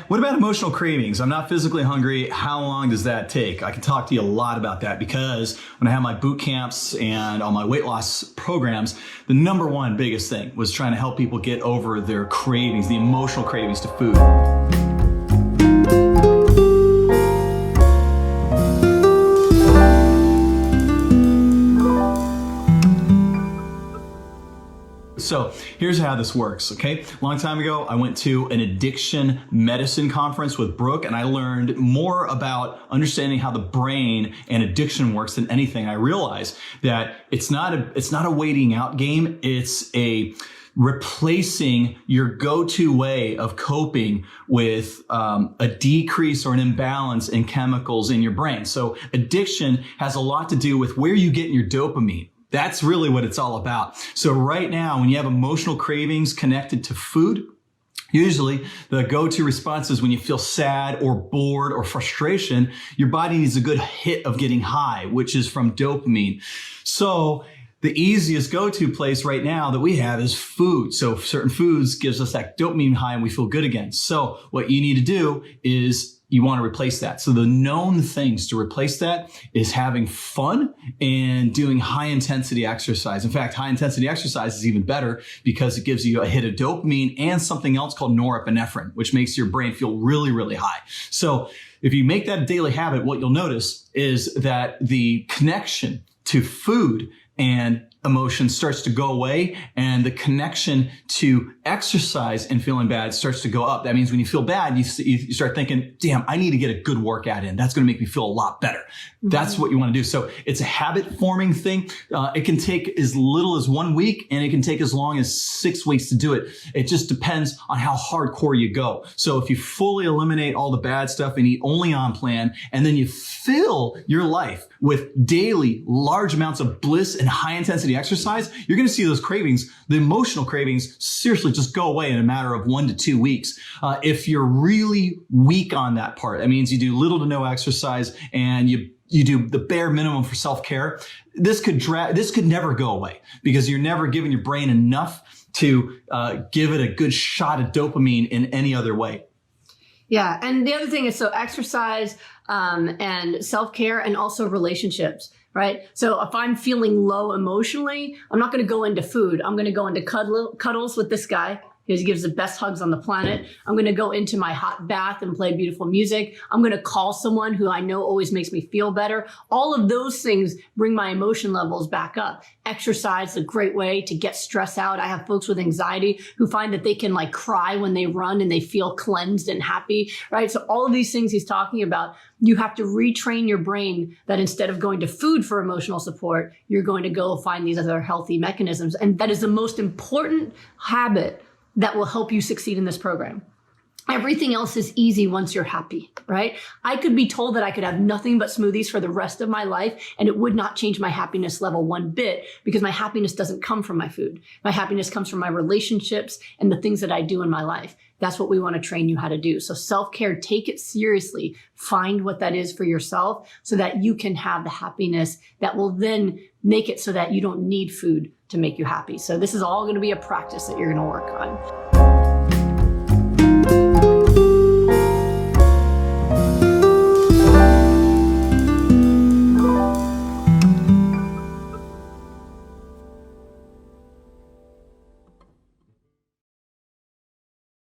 What about emotional cravings? I'm not physically hungry. How long does that take? I can talk to you a lot about that because when I had my boot camps and all my weight loss programs, the number one biggest thing was trying to help people get over their cravings, the emotional cravings to food. So here's how this works, okay? A long time ago, I went to an addiction medicine conference with Brooke, and I learned more about understanding how the brain and addiction works than anything. I realized that it's not a waiting out game. It's a replacing your go-to way of coping with a decrease or an imbalance in chemicals in your brain. So addiction has a lot to do with where you get your dopamine. That's really what it's all about. So right now, when you have emotional cravings connected to food, usually the go-to response is when you feel sad or bored or frustration, your body needs a good hit of getting high, which is from dopamine. So the easiest go-to place right now that we have is food. So certain foods gives us that dopamine high and we feel good again. So what you need to do is you want to replace that. So the known things to replace that is having fun and doing high intensity exercise. In fact, high intensity exercise is even better because it gives you a hit of dopamine and something else called norepinephrine, which makes your brain feel really, really high. So if you make that a daily habit, what you'll notice is that the connection to food and emotion starts to go away and the connection to exercise and feeling bad starts to go up. That means when you feel bad, you start thinking, damn, I need to get a good workout in. That's going to make me feel a lot better. That's what you want to do. So it's a habit forming thing. It can take as little as 1 week and it can take as long as 6 weeks to do it. It just depends on how hardcore you go. So if you fully eliminate all the bad stuff and eat only on plan, and then you fill your life with daily large amounts of bliss and high intensity exercise, you're going to see those cravings, the emotional cravings, seriously just go away in a matter of 1 to 2 weeks. If you're really weak on that part, that means you do little to no exercise and you do the bare minimum for self-care. This could never go away because you're never giving your brain enough to give it a good shot of dopamine in any other way. Yeah. And the other thing is, so exercise and self-care and also relationships, right? So if I'm feeling low emotionally, I'm not going to go into food. I'm going to go into cuddles with this guy because he gives the best hugs on the planet. I'm going to go into my hot bath and play beautiful music. I'm going to call someone who I know always makes me feel better. All of those things bring my emotion levels back up. Exercise is a great way to get stress out. I have folks with anxiety who find that they can like cry when they run and they feel cleansed and happy, right? So all of these things he's talking about, you have to retrain your brain that instead of going to food for emotional support, you're going to go find these other healthy mechanisms. And that is the most important habit that will help you succeed in this program. Everything else is easy once you're happy, right? I could be told that I could have nothing but smoothies for the rest of my life and it would not change my happiness level one bit because my happiness doesn't come from my food. My happiness comes from my relationships and the things that I do in my life. That's what we want to train you how to do. So self-care, take it seriously. Find what that is for yourself so that you can have the happiness that will then make it so that you don't need food to make you happy. So this is all going to be a practice that you're going to work on.